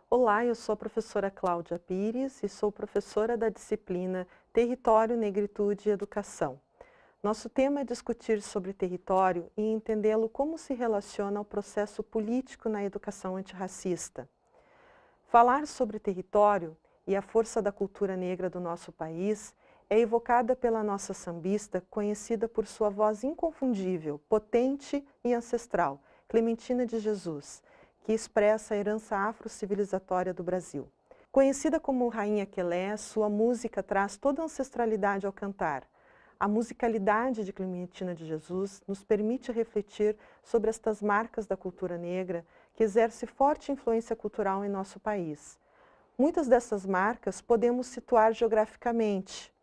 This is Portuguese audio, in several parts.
Olá, eu sou a professora Cláudia Pires e sou professora da disciplina Território, Negritude e Educação. Nosso tema é discutir sobre território e entendê-lo como se relaciona ao processo político na educação antirracista. Falar sobre território e a força da cultura negra do nosso país é evocada pela nossa sambista, conhecida por sua voz inconfundível, potente e ancestral, Clementina de Jesus, que expressa a herança afro-civilizatória do Brasil. Conhecida como Rainha Quelé, sua música traz toda a ancestralidade ao cantar. A musicalidade de Clementina de Jesus nos permite refletir sobre estas marcas da cultura negra que exerce forte influência cultural em nosso país. Muitas dessas marcas podemos situar geograficamente.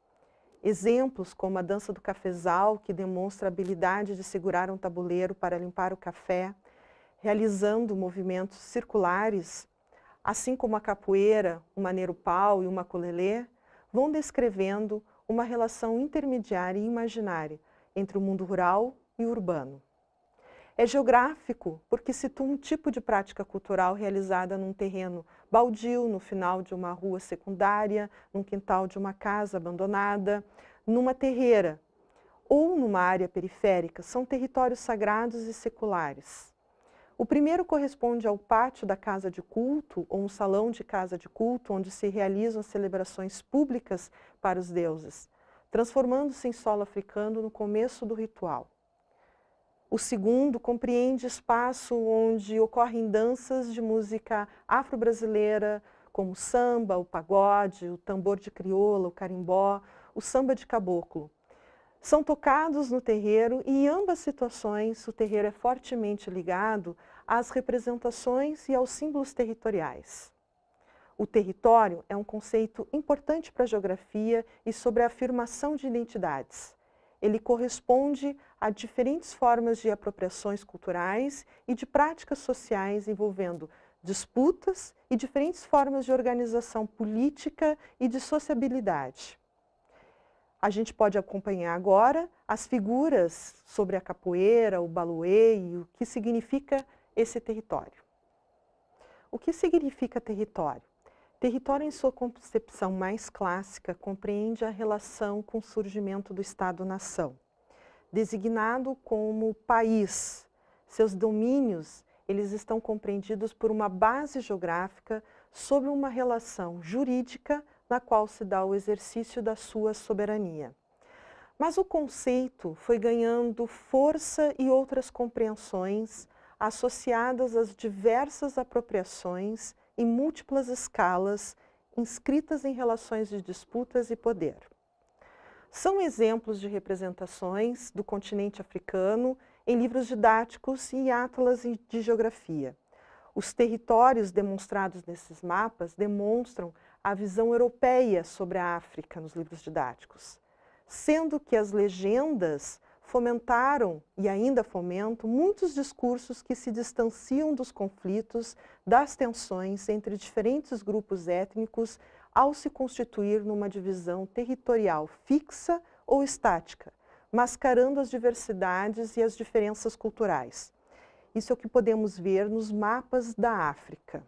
Exemplos como a dança do cafezal, que demonstra a habilidade de segurar um tabuleiro para limpar o café, realizando movimentos circulares, assim como a capoeira, o maneiro-pau e o maculelê, vão descrevendo uma relação intermediária e imaginária entre o mundo rural e urbano. É geográfico porque situa um tipo de prática cultural realizada num terreno baldio, no final de uma rua secundária, num quintal de uma casa abandonada, numa terreira ou numa área periférica. São territórios sagrados e seculares. O primeiro corresponde ao pátio da casa de culto, ou um salão de casa de culto, onde se realizam as celebrações públicas para os deuses, transformando-se em solo africano no começo do ritual. O segundo compreende espaço onde ocorrem danças de música afro-brasileira, como o samba, o pagode, o tambor de crioula, o carimbó, o samba de caboclo. São tocados no terreiro e em ambas situações o terreiro é fortemente ligado às representações e aos símbolos territoriais. O território é um conceito importante para a geografia e sobre a afirmação de identidades. Ele corresponde a diferentes formas de apropriações culturais e de práticas sociais envolvendo disputas e diferentes formas de organização política e de sociabilidade. A gente pode acompanhar agora as figuras sobre a capoeira, o baluê e o que significa esse território. O que significa território? Território, em sua concepção mais clássica, compreende a relação com o surgimento do Estado-nação. Designado como país, seus domínios, eles estão compreendidos por uma base geográfica sobre uma relação jurídica na qual se dá o exercício da sua soberania. Mas o conceito foi ganhando força e outras compreensões associadas às diversas apropriações em múltiplas escalas, inscritas em relações de disputas e poder. São exemplos de representações do continente africano em livros didáticos e atlas de geografia. Os territórios demonstrados nesses mapas demonstram a visão europeia sobre a África nos livros didáticos, sendo que as legendas fomentaram e ainda fomentam muitos discursos que se distanciam dos conflitos, das tensões entre diferentes grupos étnicos ao se constituir numa divisão territorial fixa ou estática, mascarando as diversidades e as diferenças culturais. Isso é o que podemos ver nos mapas da África.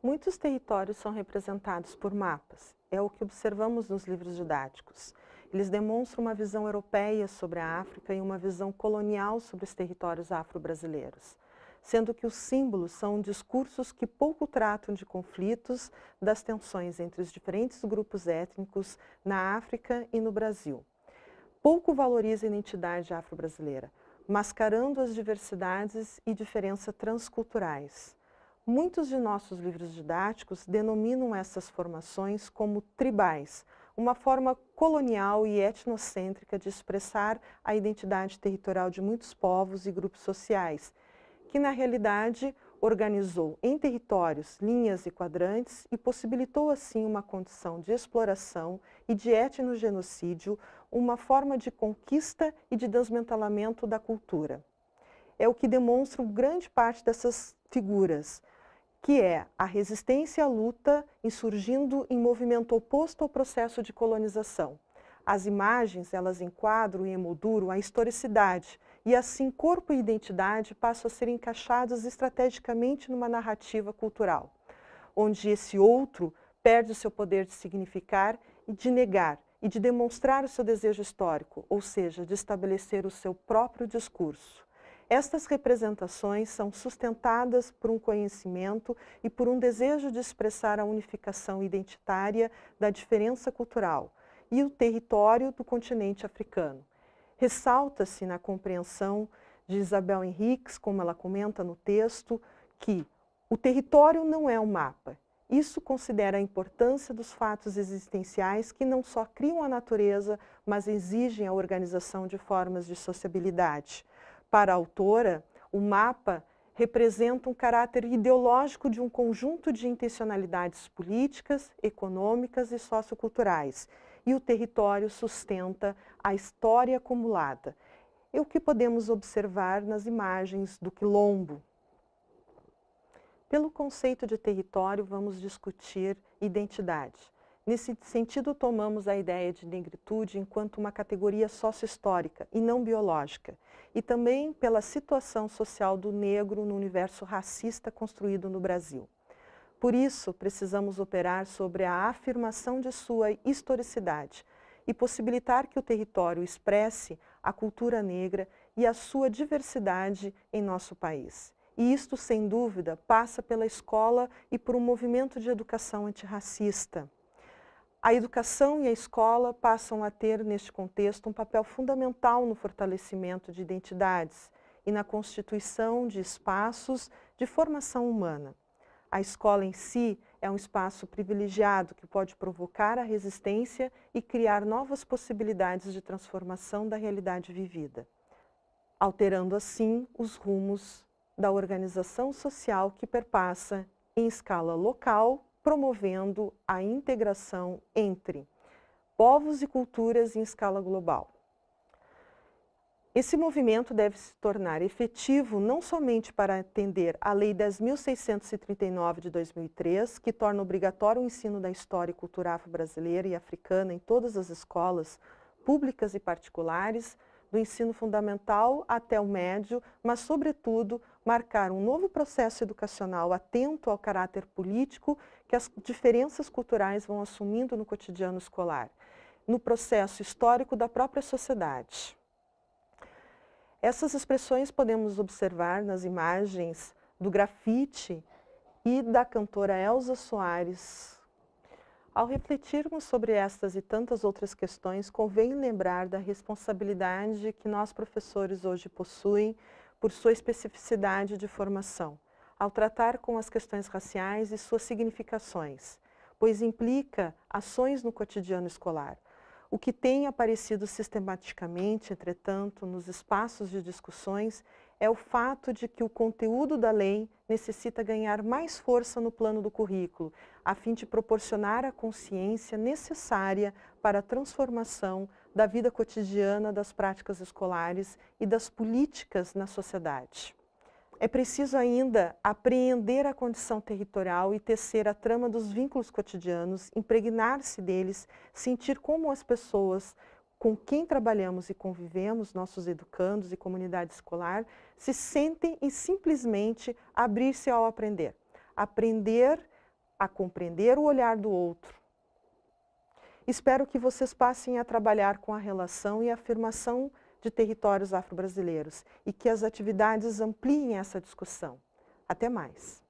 Muitos territórios são representados por mapas, é o que observamos nos livros didáticos. Eles demonstram uma visão europeia sobre a África e uma visão colonial sobre os territórios afro-brasileiros, sendo que os símbolos são discursos que pouco tratam de conflitos, das tensões entre os diferentes grupos étnicos na África e no Brasil. Pouco valoriza a identidade afro-brasileira, mascarando as diversidades e diferenças transculturais. Muitos de nossos livros didáticos denominam essas formações como tribais, uma forma colonial e etnocêntrica de expressar a identidade territorial de muitos povos e grupos sociais, que na realidade organizou em territórios linhas e quadrantes e possibilitou assim uma condição de exploração e de etnogenocídio, uma forma de conquista e de desmantelamento da cultura. É o que demonstra grande parte dessas figuras, que é a resistência à luta insurgindo em movimento oposto ao processo de colonização. As imagens, elas enquadram e emolduram a historicidade, e assim corpo e identidade passam a ser encaixados estrategicamente numa narrativa cultural, onde esse outro perde o seu poder de significar e de negar, e de demonstrar o seu desejo histórico, ou seja, de estabelecer o seu próprio discurso. Estas representações são sustentadas por um conhecimento e por um desejo de expressar a unificação identitária da diferença cultural e o território do continente africano. Ressalta-se na compreensão de Isabel Henriques, como ela comenta no texto, que o território não é um mapa. Isso considera a importância dos fatos existenciais que não só criam a natureza, mas exigem a organização de formas de sociabilidade. Para a autora, o mapa representa um caráter ideológico de um conjunto de intencionalidades políticas, econômicas e socioculturais, e o território sustenta a história acumulada. É o que podemos observar nas imagens do quilombo. Pelo conceito de território, vamos discutir identidade. Nesse sentido, tomamos a ideia de negritude enquanto uma categoria sócio-histórica e não biológica, e também pela situação social do negro no universo racista construído no Brasil. Por isso, precisamos operar sobre a afirmação de sua historicidade e possibilitar que o território expresse a cultura negra e a sua diversidade em nosso país. E isto, sem dúvida, passa pela escola e por um movimento de educação antirracista. A educação e a escola passam a ter, neste contexto, um papel fundamental no fortalecimento de identidades e na constituição de espaços de formação humana. A escola em si é um espaço privilegiado que pode provocar a resistência e criar novas possibilidades de transformação da realidade vivida, alterando assim os rumos da organização social que perpassa em escala local, promovendo a integração entre povos e culturas em escala global. Esse movimento deve se tornar efetivo não somente para atender à Lei 10.639 de 2003, que torna obrigatório o ensino da história e cultura afro-brasileira e africana em todas as escolas públicas e particulares, do ensino fundamental até o médio, mas, sobretudo, marcar um novo processo educacional atento ao caráter político que as diferenças culturais vão assumindo no cotidiano escolar, no processo histórico da própria sociedade. Essas expressões podemos observar nas imagens do grafite e da cantora Elza Soares. Ao refletirmos sobre estas e tantas outras questões, convém lembrar da responsabilidade que nós professores hoje possuem por sua especificidade de formação, ao tratar com as questões raciais e suas significações, pois implica ações no cotidiano escolar. O que tem aparecido sistematicamente, entretanto, nos espaços de discussões é o fato de que o conteúdo da lei necessita ganhar mais força no plano do currículo, a fim de proporcionar a consciência necessária para a transformação da vida cotidiana, das práticas escolares e das políticas na sociedade. É preciso ainda apreender a condição territorial e tecer a trama dos vínculos cotidianos, impregnar-se deles, sentir como as pessoas com quem trabalhamos e convivemos, nossos educandos e comunidade escolar, se sentem e simplesmente abrir-se ao aprender. Aprender a compreender o olhar do outro. Espero que vocês passem a trabalhar com a relação e a afirmação de territórios afro-brasileiros e que as atividades ampliem essa discussão. Até mais!